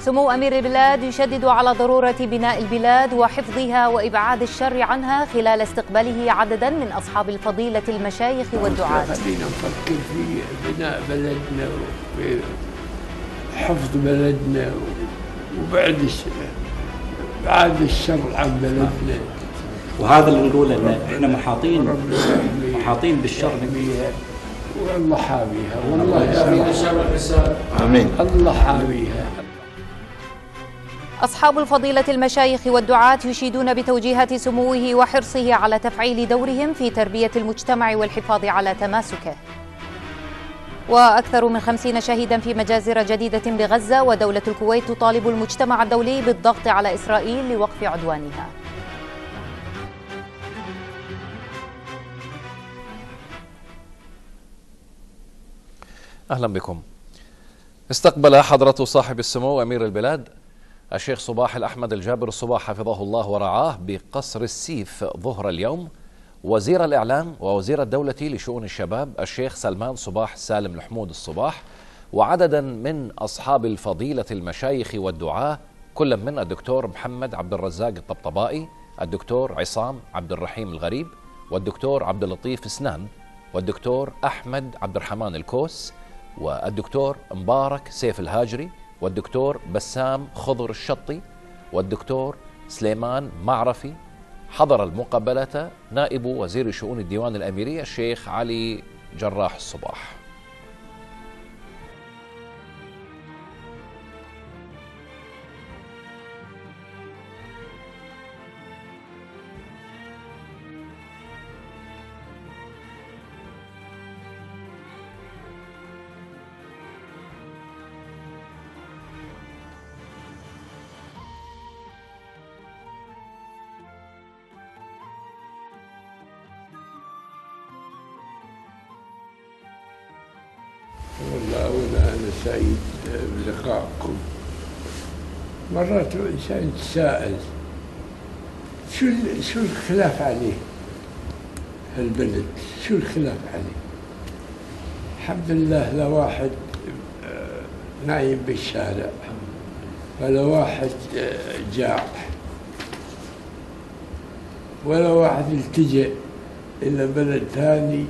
سمو أمير البلاد يشدد على ضرورة بناء البلاد وحفظها وإبعاد الشر عنها خلال استقباله عددا من أصحاب الفضيلة المشايخ والدعاة. خلينا نفكر في بناء بلدنا وفي حفظ بلدنا وبعد الشر عن بلدنا. وهذا اللي نقول ان احنا محاطين بالشر والله حاميها، والله امين، الله حاميها. أصحاب الفضيلة المشايخ والدعاة يشيدون بتوجيهات سموه وحرصه على تفعيل دورهم في تربية المجتمع والحفاظ على تماسكه. وأكثر من 50 شهيدا في مجازر جديدة بغزة، ودولة الكويت تطالب المجتمع الدولي بالضغط على إسرائيل لوقف عدوانها. أهلا بكم. استقبل حضرة صاحب السمو أمير البلاد الشيخ صباح الأحمد الجابر الصباح حفظه الله ورعاه بقصر السيف ظهر اليوم وزير الإعلام ووزير الدولة لشؤون الشباب الشيخ سلمان صباح سالم الحمود الصباح، وعددا من أصحاب الفضيلة المشايخ والدعاة، كل من الدكتور محمد عبد الرزاق الطبطبائي، الدكتور عصام عبد الرحيم الغريب، والدكتور عبد اللطيف سنان، والدكتور أحمد عبد الرحمن الكوس، والدكتور مبارك سيف الهاجري، والدكتور بسام خضر الشطي، والدكتور سليمان معرفي. حضر المقابلة نائب وزير شؤون الديوان الأميري الشيخ علي جراح الصباح. والله أنا سعيد بلقائكم. مرات الإنسان يتساءل شو الخلاف عليه هالبلد، شو الخلاف عليه؟ الحمد لله لا واحد نايم بالشارع ولا واحد جاع ولا واحد التجأ إلى بلد ثاني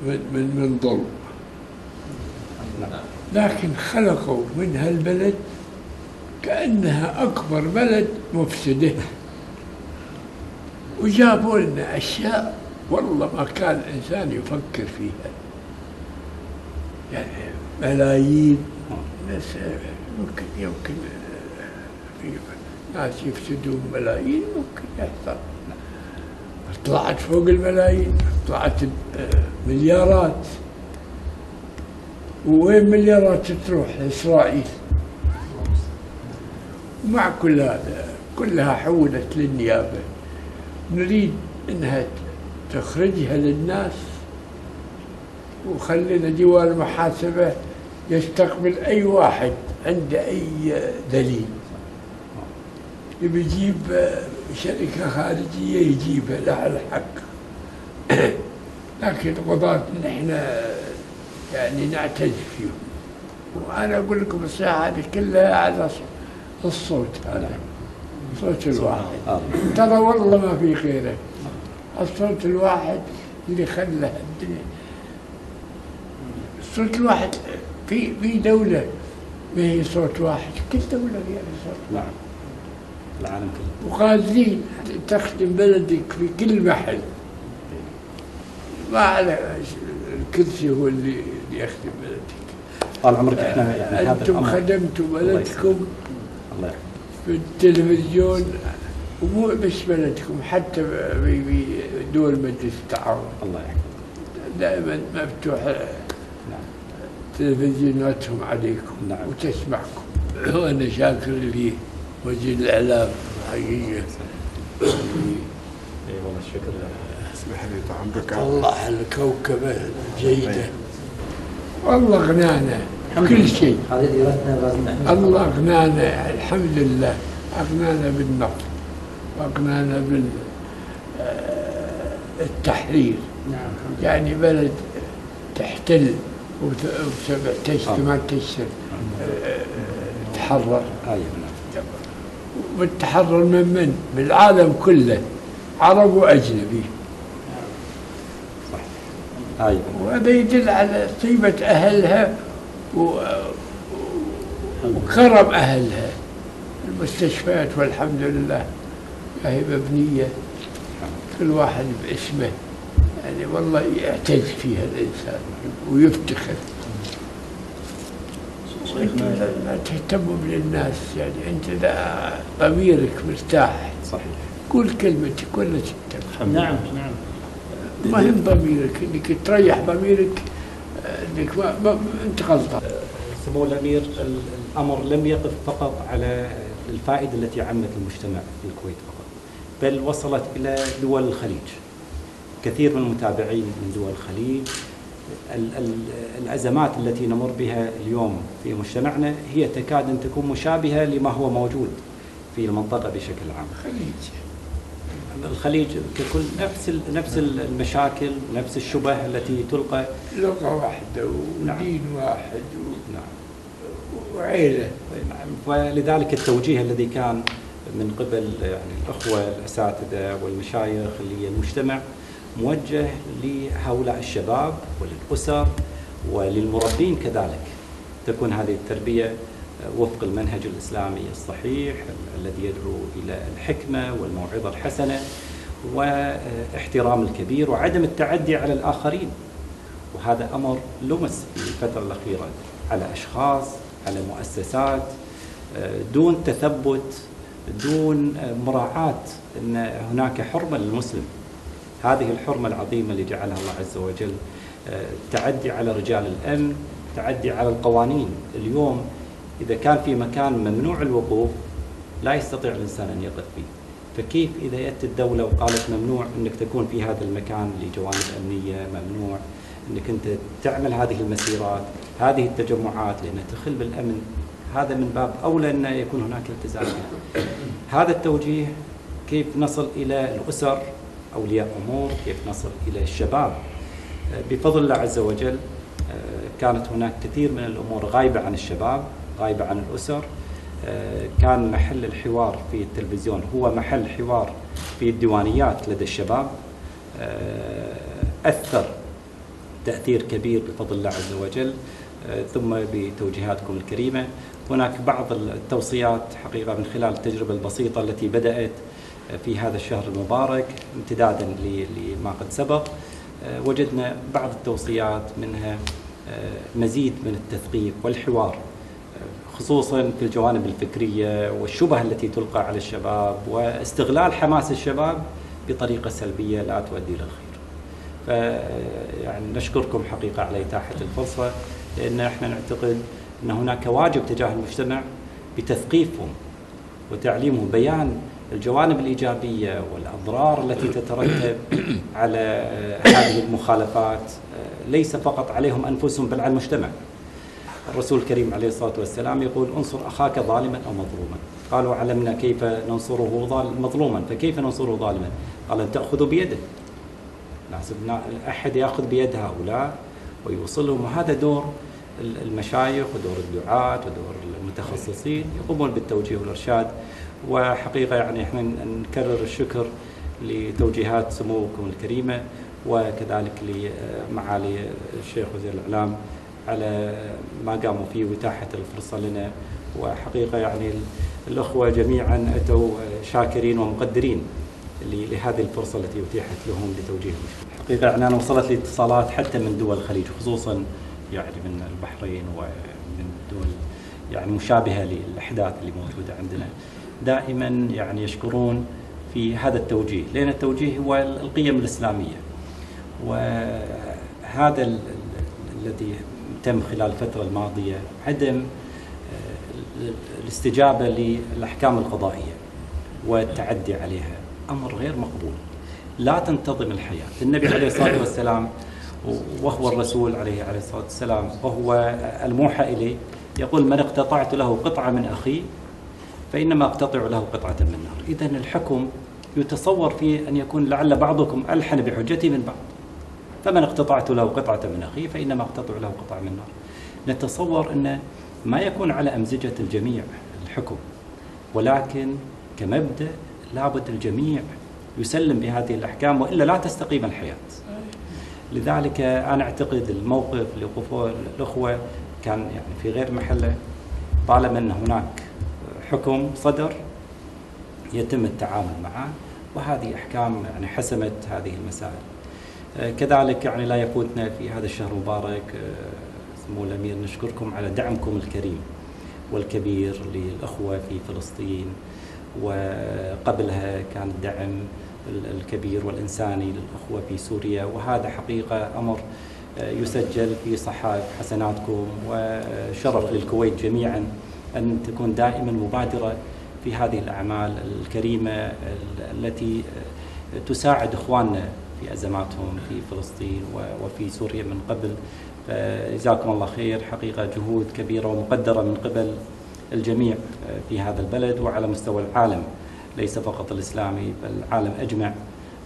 من ظلم، لكن خلقوا من هالبلد كأنها أكبر بلد مفسدة، وجابوا لنا أشياء والله ما كان الإنسان يفكر فيها. يعني ملايين ناس يمكن في ناس يفسدون ملايين، ممكن يحصل. طلعت فوق الملايين، طلعت مليارات. وين مليارات تروح لإسرائيل؟ ومع كل هذا كلها حولت للنيابة. نريد انها تخرجها للناس وخلينا ديوان المحاسبة يستقبل اي واحد عنده اي دليل. يبي يجيب شركة خارجية يجيبها لها الحق. لكن قضاة نحن يعني نعتز فيهم. وأنا أقول لكم الساعة هذه كلها على الصوت هذا، صوت الواحد. ترى والله ما في غيره، الصوت الواحد اللي خلى الدنيا. الصوت الواحد في دولة ما هي صوت واحد، كل دولة فيها صوت. نعم، العالم كله. وقادرين تخدم بلدك في كل محل. ما على الكرسي هو اللي يخدم بلدك. طال عمرك احنا يعني انتم خدمتوا بلدكم الله في التلفزيون، ومو بس بلدكم، حتى في دول مجلس التعاون. الله يحفظك. دائما مفتوح تلفزيوناتهم عليكم. نعم. وتسمعكم. وانا شاكر لي وزير الاعلام حقيقه. اي والله الشكر لله. اسمح لي طعمك طلع الكوكبه جيده. والله غنانا كل شيء. الله أغنانا الحمد لله، أغنانا بالنفط وأغنانا بالتحرير. يعني بلد تحتل وتشتم تشتم بتحرر. نعم. بتحرر من العالم كله، عرب وأجنبي. صح. وهذا يدل على طيبة أهلها وكرم أهلها. المستشفيات والحمد لله هي مبنية كل واحد باسمه، يعني والله يعتز فيها الإنسان ويفتخر. لا تهتموا بالناس، يعني أنت إذا ضميرك مرتاح صحيح قول كلمتك ولا تهتم. نعم. مهم ضميرك، انك تريح ضميرك، انك ما انت غلطان. سمو الأمير، الأمر لم يقف فقط على الفائدة التي عمت المجتمع في الكويت فقط، بل وصلت إلى دول الخليج. كثير من المتابعين من دول الخليج الأزمات التي نمر بها اليوم في مجتمعنا هي تكاد أن تكون مشابهة لما هو موجود في المنطقة بشكل عام. الخليج ككل نفس المشاكل، نفس الشبه التي تلقى. لغة واحدة ودين واحد وعيلة. ولذلك التوجيه الذي كان من قبل يعني الأخوة الأساتذة والمشايخ للمجتمع موجه لهؤلاء الشباب وللأسر وللمربين كذلك، تكون هذه التربية وفق المنهج الإسلامي الصحيح الذي يدعو إلى الحكمة والموعظة الحسنة واحترام الكبير وعدم التعدي على الآخرين. وهذا أمر لمس في الفترة الأخيرة على أشخاص، على مؤسسات، دون تثبت، دون مراعاة أن هناك حرمة للمسلم. هذه الحرمة العظيمة اللي جعلها الله عز وجل، تعدي على رجال الأمن، تعدي على القوانين. اليوم إذا كان في مكان ممنوع الوقوف لا يستطيع الإنسان أن يقف فيه، فكيف إذا جاءت الدولة وقالت ممنوع أنك تكون في هذا المكان لجوانب أمنية، ممنوع أنك أنت تعمل هذه المسيرات، هذه التجمعات، لأنها تخل بالأمن، هذا من باب أولى أن يكون هناك التزام. هذا التوجيه كيف نصل إلى الأسر، أولياء أمور، كيف نصل إلى الشباب. بفضل الله عز وجل كانت هناك كثير من الأمور غايبة عن الشباب، غايبة عن الأسر. كان محل الحوار في التلفزيون هو محل حوار في الديوانيات لدى الشباب. أثر تأثير كبير بفضل الله عز وجل، ثم بتوجيهاتكم الكريمة. هناك بعض التوصيات حقيقة من خلال التجربة البسيطة التي بدأت في هذا الشهر المبارك امتدادا لما قد سبق. وجدنا بعض التوصيات منها مزيد من التثقيف والحوار، خصوصا في الجوانب الفكرية والشبه التي تلقى على الشباب، واستغلال حماس الشباب بطريقة سلبية لا تؤدي إلى الخير. فيعني نشكركم حقيقة على إتاحة الفرصة، لأن احنا نعتقد أن هناك واجب تجاه المجتمع بتثقيفهم وتعليمهم، بيان الجوانب الإيجابية والأضرار التي تترتب على هذه المخالفات، ليس فقط عليهم أنفسهم بل على المجتمع. الرسول الكريم عليه الصلاة والسلام يقول: انصر أخاك ظالما أو مظلوما. قالوا: علمنا كيف ننصره مظلوما، فكيف ننصره ظالما؟ قال: أن تأخذوا بيده. لازم أحد يأخذ بيد هؤلاء ويوصلهم، وهذا دور المشايخ ودور الدعاة ودور المتخصصين يقومون بالتوجيه والإرشاد. وحقيقة يعني احنا نكرر الشكر لتوجيهات سموكم الكريمة، وكذلك لمعالي الشيخ وزير الإعلام على ما قاموا فيه وإتاحة الفرصة لنا. وحقيقة يعني الأخوة جميعا أتوا شاكرين ومقدرين لهذه الفرصة التي أتيحت لهم لتوجيه المشكلة. حقيقة يعني أنا وصلت لي اتصالات حتى من دول الخليج، خصوصا يعني من البحرين ومن دول يعني مشابهة للأحداث اللي موجودة عندنا. دائما يعني يشكرون في هذا التوجيه، لأن التوجيه هو القيم الإسلامية، وهذا الذي تم خلال الفترة الماضية عدم الاستجابة للأحكام القضائية والتعدي عليها أمر غير مقبول. لا تنتظم الحياة. النبي عليه الصلاة والسلام وهو الرسول عليه الصلاة والسلام وهو الموحى إليه يقول: من اقتطعت له قطعة من أخي فإنما أقتطع له قطعة من نار. إذن الحكم يتصور فيه أن يكون لعل بعضكم ألحن بحجته من بعض، فمن اقتطعت له قطعة من أخي فإنما أقتطع له قطعة من نار. نتصور أن ما يكون على أمزجة الجميع الحكم، ولكن كمبدأ لابد الجميع يسلم بهذه الأحكام، وإلا لا تستقيم الحياة. لذلك أنا أعتقد الموقف اللي وقفوه الأخوة كان يعني في غير محله، طالما أن هناك حكم صدر يتم التعامل معه، وهذه أحكام يعني حسمت هذه المسائل. كذلك يعني لا يفوتنا في هذا الشهر المبارك سمو الأمير نشكركم على دعمكم الكريم والكبير للأخوة في فلسطين، وقبلها كان الدعم الكبير والإنساني للأخوة في سوريا، وهذا حقيقة أمر يسجل في صحائف حسناتكم، وشرف للكويت جميعا أن تكون دائما مبادرة في هذه الأعمال الكريمة التي تساعد إخواننا في أزماتهم في فلسطين وفي سوريا من قبل. فجزاكم الله خير، حقيقة جهود كبيرة ومقدرة من قبل الجميع في هذا البلد وعلى مستوى العالم، ليس فقط الإسلامي بل العالم أجمع.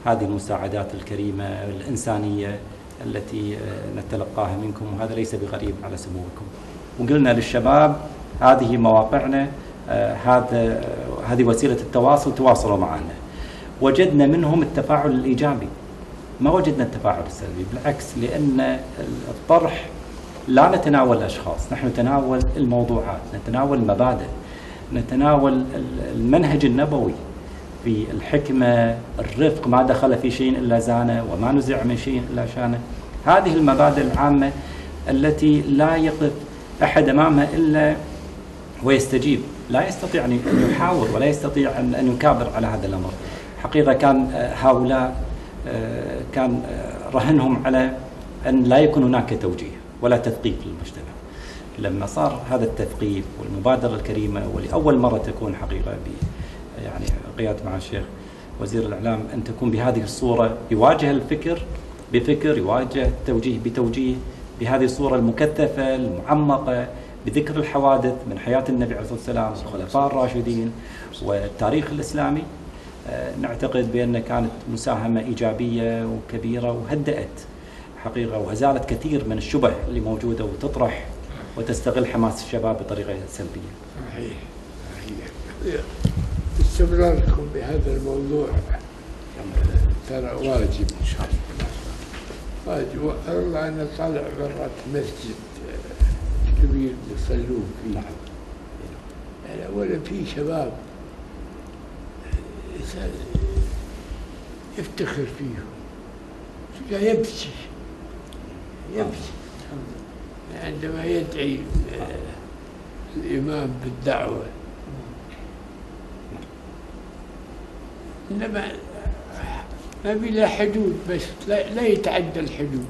هذه المساعدات الكريمة الإنسانية التي نتلقاها منكم، وهذا ليس بغريب على سموكم. وقلنا للشباب هذه مواقعنا، هذه وسيلة التواصل، تواصلوا معنا. وجدنا منهم التفاعل الإيجابي، ما وجدنا التفاعل السلبي، بالعكس، لأن الطرح لا نتناول الأشخاص، نحن نتناول الموضوعات، نتناول المبادئ، نتناول المنهج النبوي في الحكمة، الرفق، ما دخل في شيء إلا زانه، وما نزع من شيء إلا شانه. هذه المبادئ العامة التي لا يقف أحد أمامها إلا ويستجيب، لا يستطيع أن يحاور ولا يستطيع أن يكابر على هذا الأمر. حقيقة كان هؤلاء كان رهنهم على أن لا يكون هناك توجيه ولا تثقيف للمجتمع. لما صار هذا التثقيف والمبادرة الكريمة، ولأول مرة تكون حقيقة يعني قيادة مع الشيخ وزير الإعلام أن تكون بهذه الصورة، يواجه الفكر بفكر، يواجه التوجيه بتوجيه، بهذه الصورة المكثفة المعمقة، بذكر الحوادث من حياة النبي عليه الصلاة والسلام والخلفاء الراشدين والتاريخ الإسلامي. نعتقد بأن كانت مساهمة إيجابية وكبيرة، وهدأت حقيقة وأزالت كثير من الشبه اللي موجودة وتطرح وتستغل حماس الشباب بطريقة سلبية. صحيح. استمراركم بهذا الموضوع ترى واجب إن شاء الله، واجب. والله أنا طالع برات مسجد كبير يصلون فيه، يعني ولا في شباب يفتخر فيهم، يبكي عندما يدعي الإمام بالدعوة. إنما ما بلا حدود، بس لا يتعدى الحدود.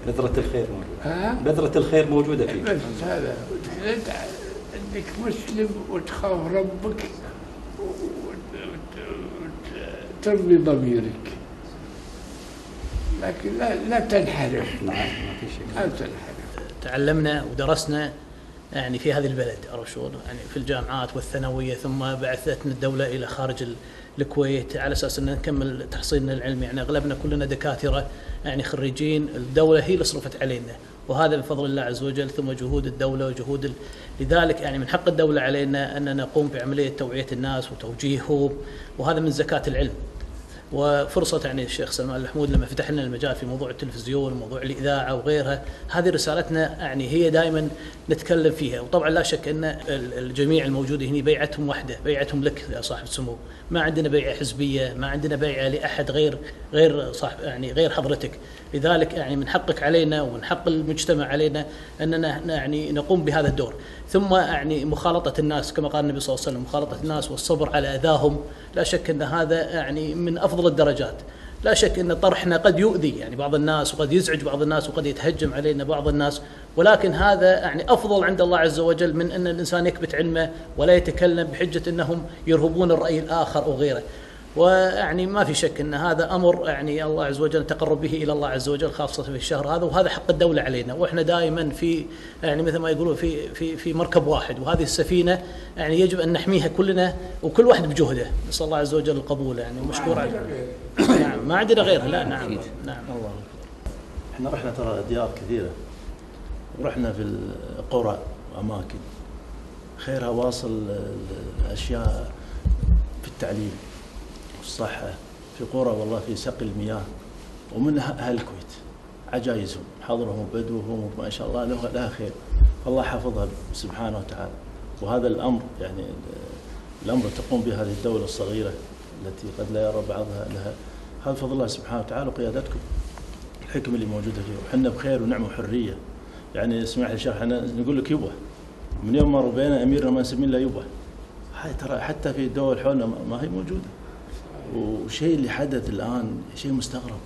بذرة الخير موجودة، بذرة الخير موجودة فيه. بس هذا أنك مسلم وتخاف ربك وترضي ضميرك، لكن لا تنحرف. نعم، ما في شيء. لا تنحرف. تعلمنا ودرسنا يعني في هذه البلد، عرفت شلون؟ يعني في الجامعات والثانويه، ثم بعثتنا الدوله الى خارج الكويت على اساس ان نكمل تحصيلنا العلمي. يعني اغلبنا كلنا دكاتره يعني خريجين، الدوله هي اللي صرفت علينا، وهذا بفضل الله عز وجل، ثم جهود الدوله وجهود لذلك يعني من حق الدوله علينا ان نقوم بعمليه توعيه الناس وتوجيههم، وهذا من زكاه العلم. وفرصة يعني الشيخ سلمان الحمود لما فتح لنا المجال في موضوع التلفزيون وموضوع الإذاعة وغيرها، هذه رسالتنا يعني هي دائما نتكلم فيها. وطبعا لا شك أن الجميع الموجود هنا بيعتهم واحدة، بيعتهم لك يا صاحب السمو، ما عندنا بيعة حزبية، ما عندنا بيعة لأحد غير صاحب يعني غير حضرتك. لذلك يعني من حقك علينا ومن حق المجتمع علينا أننا يعني نقوم بهذا الدور. ثم يعني مخالطة الناس كما قال النبي صلى الله عليه وسلم، مخالطة الناس والصبر على أذاهم، لا شك أن هذا يعني من أفضل الدرجات. لا شك أن طرحنا قد يؤذي يعني بعض الناس، وقد يزعج بعض الناس، وقد يتهجم علينا بعض الناس، ولكن هذا يعني أفضل عند الله عز وجل من أن الإنسان يكبت علمه ولا يتكلم بحجة أنهم يرهبون الرأي الآخر أو غيره. ويعني ما في شك أن هذا أمر يعني الله عز وجل تقرب به إلى الله عز وجل، خاصة في الشهر هذا، وهذا حق الدولة علينا. وإحنا دائما في يعني مثل ما يقولون في مركب واحد، وهذه السفينة يعني يجب أن نحميها كلنا وكل واحد بجهده. نسأل الله عز وجل القبول يعني ومشكور عليه. نعم ما عندنا غيره. لا نعم نعم. احنا رحنا ترى ديار كثيرة، ورحنا في القرى وأماكن خيرها واصل أشياء في التعليم والصحة، في قرى والله في سقي المياه، ومن أهل الكويت عجايزهم حضرهم وبدوهم ما شاء الله لها خير، الله حافظها سبحانه وتعالى. وهذا الأمر يعني الأمر تقوم به هذه الدولة الصغيرة التي قد لا يرى بعضها لها، هذا فضل الله سبحانه وتعالى وقيادتكم، الحكمة اللي موجودة فيه، وحنا بخير ونعمة وحرية. يعني اسمح لي شيخ، احنا نقول لك يبا من يوم ما ربينا أميرنا ما نسمي له يبا، هاي ترى حتى في الدول حولنا ما هي موجودة. وشيء اللي حدث الآن شيء مستغرب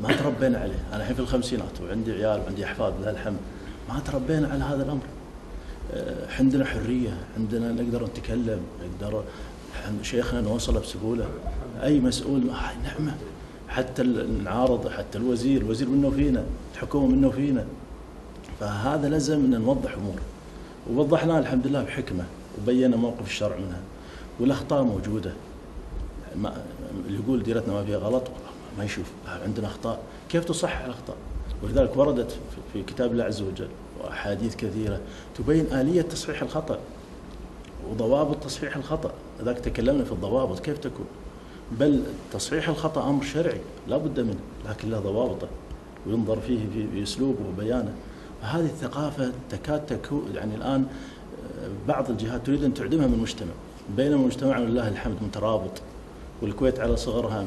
ما تربينا عليه. أنا الحين في الخمسينات وعندي عيال وعندي أحفاد لله الحمد، ما تربينا على هذا الأمر. عندنا حرية، عندنا نقدر نتكلم، نقدر شيخنا نوصله بسهولة، أي مسؤول هاي نعمة، حتى نعارض، حتى الوزير منه فينا، الحكومة منه فينا. فهذا لازم أن نوضح أمور، ووضحناها الحمد لله بحكمة، وبينا موقف الشرع منها، والأخطاء موجودة. اللي يقول ديرتنا ما فيها غلط ما يشوف عندنا أخطاء، كيف تصحح الأخطاء؟ ولذلك وردت في كتاب الله عز وجل وأحاديث كثيرة تبين آلية تصحيح الخطأ وضوابط تصحيح الخطأ. لذلك تكلمنا في الضوابط كيف تكون، بل تصحيح الخطأ أمر شرعي لا بد منه، لكن له ضوابطه وينظر فيه في أسلوبه وبيانه. فهذه الثقافة تكاد تكون يعني الآن بعض الجهات تريد أن تعدمها من المجتمع، بينما مجتمعنا لله الحمد مترابط، والكويت على صغرها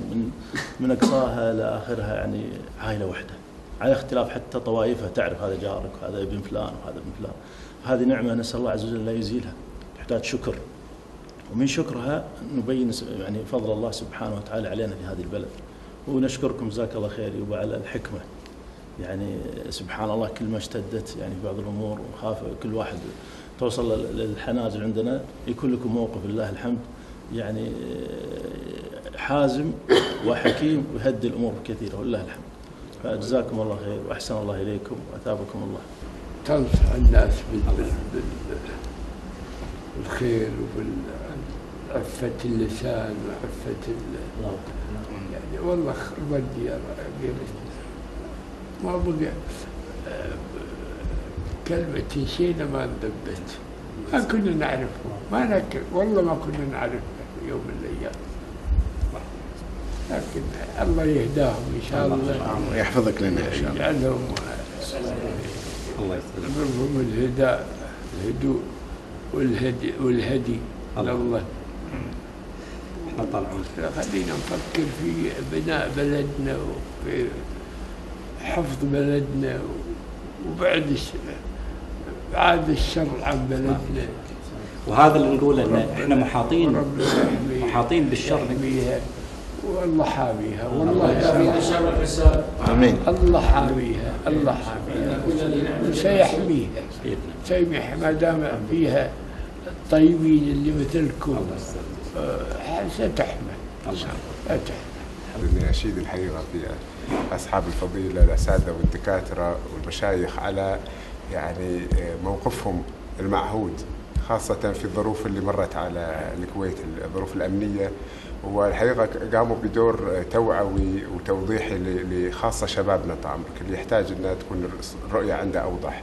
من أقصاها لآخرها يعني عائلة واحدة، على اختلاف حتى طوائفها، تعرف هذا جارك وهذا ابن فلان وهذا ابن فلان. هذه نعمة نسأل الله عز وجل لا يزيلها، تحتاج شكر، ومن شكرها نبين يعني فضل الله سبحانه وتعالى علينا في هذه البلد. ونشكركم جزاك الله خير وعلى الحكمة، يعني سبحان الله كل ما اشتدت يعني بعض الأمور وخاف كل واحد توصل للحناجر عندنا، يكون لكم موقف لله الحمد يعني حازم وحكيم ويهدي الأمور كثيرة ولله الحمد. فجزاكم الله خير وأحسن الله إليكم وأثابكم الله. تنصح الناس بالخير وبالعفة اللسان وعفة يعني والله خربت ديار ما بقى كلمة شينا ما انضبت، ما كنا نعرفه، والله ما كنا نعرفه في يوم من الأيام، لكن الله يهداهم إن شاء الله ويحفظك لنا إن شاء الله، يجعلهم الله يسلمهم الهدوء والهدي الله. احنا طالعون خلينا نفكر في بناء بلدنا وفي حفظ بلدنا وبعد الشر عن بلدنا. وهذا اللي نقول ان احنا محاطين بالشر، والله حاميها، والله امين، الله حاميها، الله حاميها وسيحميها، سيحميها ما دام فيها الطيبين اللي مثلكم ستحمى، بدي أشيد الحقيقة في أصحاب الفضيلة الأساتذة والدكاترة والمشايخ على يعني موقفهم المعهود، خاصة في الظروف اللي مرت على الكويت، الظروف الأمنية، والحقيقة قاموا بدور توعوي وتوضيحي لخاصة شبابنا طعمرك اللي يحتاج أنها تكون الرؤية عنده أوضح.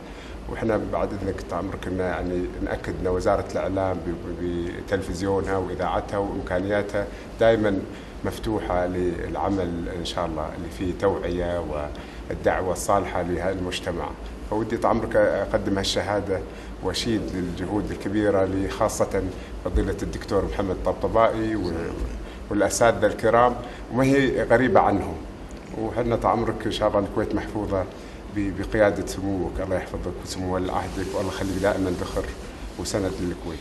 وإحنا بعد إذنك طعمرك إن يعني نأكد أن وزارة الإعلام بتلفزيونها وإذاعتها وإمكانياتها دائما مفتوحة للعمل إن شاء الله اللي فيه توعية والدعوة الصالحة للمجتمع. فودي طعمرك أقدم هالشهادة وأشيد للجهود الكبيرة لخاصة فضيلة الدكتور محمد طبطبائي والأساتذة الكرام، وما هي غريبة عنهم. وحنا طعمرك إن شاء الله الكويت محفوظة بقيادة سموك، الله يحفظك وسمو ولي عهدك، والله يخليك دائما ذخر وسند للكويت.